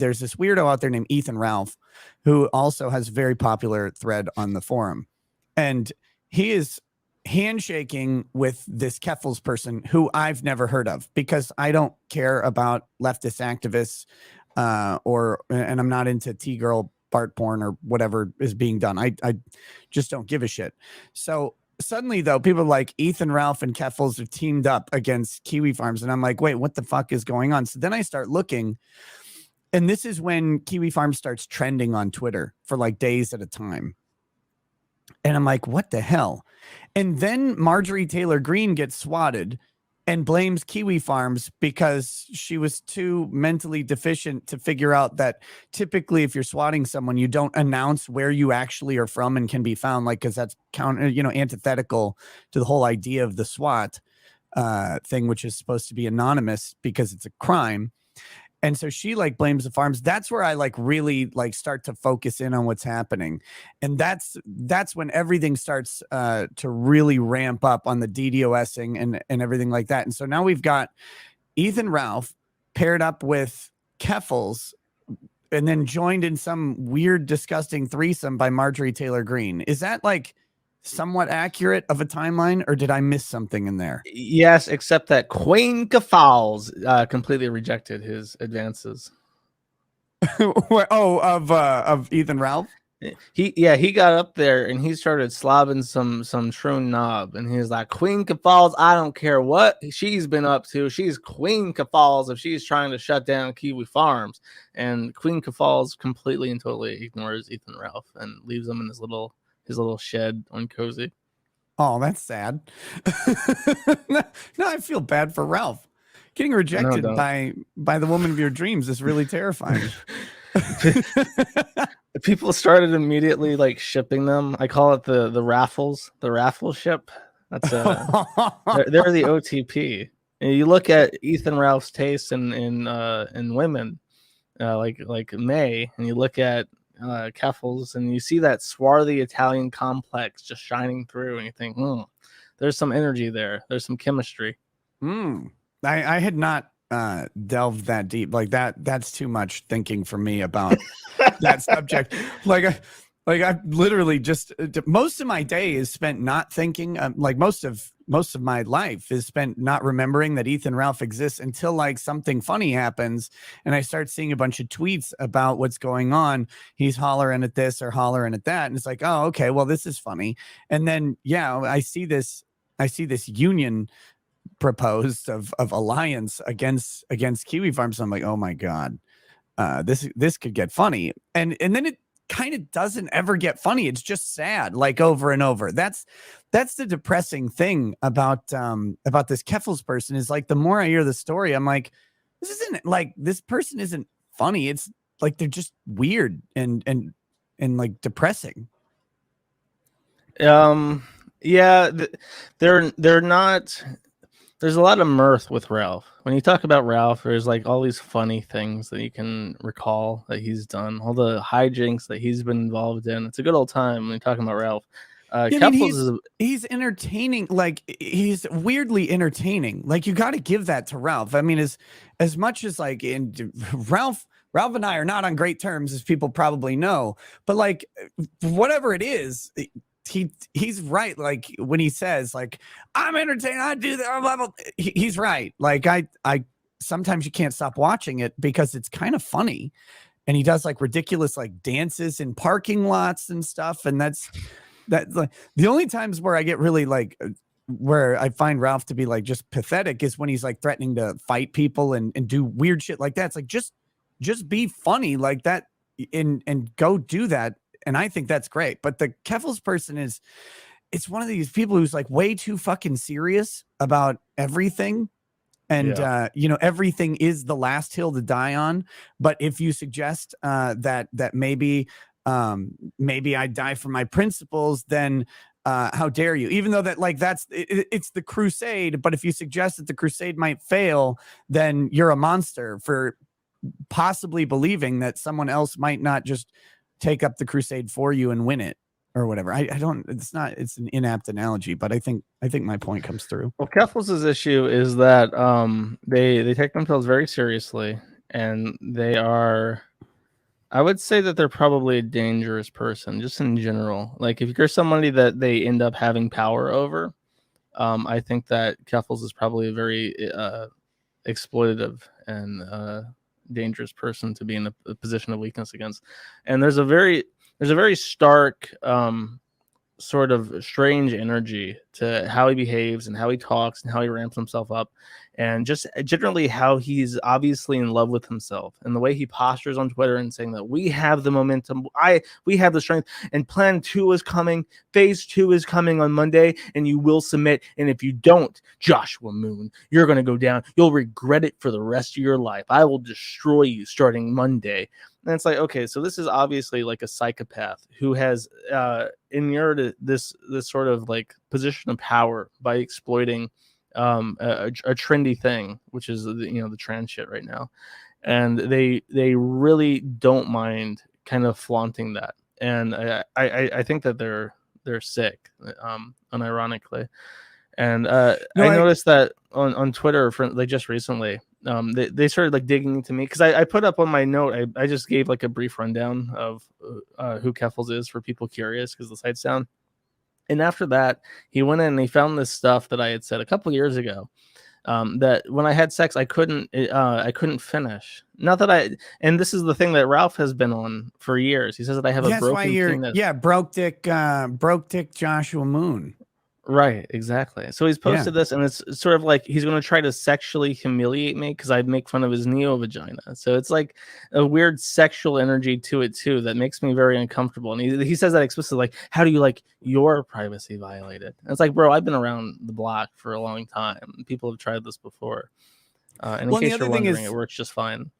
there's this weirdo out there named Ethan Ralph, who also has a very popular thread on the forum. And he is handshaking with this Keffals person who I've never heard of, because I don't care about leftist activists, and I'm not into T-girl Bart porn or whatever is being done. I just don't give a shit. So suddenly, though, people like Ethan Ralph and Keffals are teamed up against Kiwi Farms, and I'm like, wait, what the fuck is going on? So then I start looking, and this is when Kiwi Farms starts trending on Twitter for like days at a time. And I'm like, what the hell? And then Marjorie Taylor Greene gets swatted and blames Kiwi Farms because she was too mentally deficient to figure out that typically if you're swatting someone, you don't announce where you actually are from and can be found, like, because that's antithetical to the whole idea of the SWAT thing, which is supposed to be anonymous because it's a crime. And so she like blames the farms. That's where I like really like start to focus in on what's happening. And that's when everything starts to really ramp up on the DDoSing and everything like that. And so now we've got Ethan Ralph paired up with Keffals and then joined in some weird, disgusting threesome by Marjorie Taylor Greene. Is that like somewhat accurate of a timeline, or did I miss something in there? Yes, except that Queen Keffals completely rejected his advances. Of Ethan Ralph. He got up there and he started slobbing some shroon knob, and he's like, Queen Keffals, I don't care what she's been up to. She's Queen Keffals if she's trying to shut down Kiwi Farms. And Queen Keffals completely and totally ignores Ethan Ralph and leaves him in his little shed on Cozy. Oh, that's sad. No, I feel bad for Ralph. Getting rejected by the woman of your dreams is really terrifying. People started immediately like shipping them. I call it the raffle ship. That's they're the OTP. And you look at Ethan Ralph's taste in women, like May, and you look at Keffals, and you see that swarthy Italian complex just shining through, and you think, there's some energy there. There's some chemistry. I had not delved that deep. Like that's too much thinking for me about that subject. Like I literally just most of my day is spent not thinking. Like most of my life is spent not remembering that Ethan Ralph exists until like something funny happens and I start seeing a bunch of tweets about what's going on. He's hollering at this or hollering at that, and it's like, oh, okay, well, this is funny. And then I see this union proposed of alliance against Kiwi Farms. So I'm like, oh my god, this could get funny, and then it kind of doesn't ever get funny. It's just sad, like over and over. That's the depressing thing about this Keffals person, is like the more I hear the story, I'm like, this person isn't funny. It's like they're just weird and like depressing. Yeah, they're not. There's a lot of mirth with Ralph. When you talk about Ralph, there's like all these funny things that you can recall that he's done, all the hijinks that he's been involved in. It's a good old time when you're talking about Ralph. He's entertaining. Like, he's weirdly entertaining. Like, you got to give that to Ralph. I mean, as much as like Ralph and I are not on great terms, as people probably know, but like whatever it is, he's right. Like when he says like, I'm entertained, I do that, he's right. Like I sometimes you can't stop watching it because it's kind of funny, and he does like ridiculous like dances in parking lots and stuff, and that's like the only times where I get really like where I find Ralph to be like just pathetic is when he's like threatening to fight people and do weird shit like that. It's like just be funny like that and go do that. And I think that's great. But the Keffals person it's one of these people who's like way too fucking serious about everything. And, everything is the last hill to die on. But if you suggest that maybe I die for my principles, then how dare you? Even though that like it's the crusade. But if you suggest that the crusade might fail, then you're a monster for possibly believing that someone else might not just take up the crusade for you and win it or whatever. It's an inapt analogy, but I think my point comes through. Well, Keffals' issue is that they take themselves very seriously, and they are I would say that they're probably a dangerous person, just in general. Like if you're somebody that they end up having power over, I think that Keffals is probably a very exploitative and dangerous person to be in a position of weakness against. And there's a very stark sort of strange energy to how he behaves and how he talks and how he ramps himself up, and just generally how he's obviously in love with himself, and the way he postures on Twitter and saying that we have the momentum, we have the strength, and plan 2 is coming, phase 2 is coming on Monday, and you will submit, and if you don't, Joshua Moon, you're going to go down, you'll regret it for the rest of your life, I will destroy you starting Monday. And it's like, okay, so this is obviously like a psychopath who has inured this sort of like position of power by exploiting a trendy thing, which is the trans shit right now, and they really don't mind kind of flaunting that, and I think that they're sick, unironically. And I noticed that on Twitter for like just recently, they started like digging into me because I put up on my note, I just gave like a brief rundown of who Keffals is for people curious because the site's down. And after that, he went in and he found this stuff that I had said a couple years ago, that when I had sex, I couldn't finish. Not that and this is the thing that Ralph has been on for years. He says that I have a broken penis. Broke dick Joshua Moon. Right, exactly. So he's posted this, and it's sort of like he's going to try to sexually humiliate me because I make fun of his neo vagina. So it's like a weird sexual energy to it too that makes me very uncomfortable. And he says that explicitly, like, "How do you like your privacy violated?" And it's like, bro, I've been around the block for a long time. People have tried this before. And in case you're wondering, it works just fine.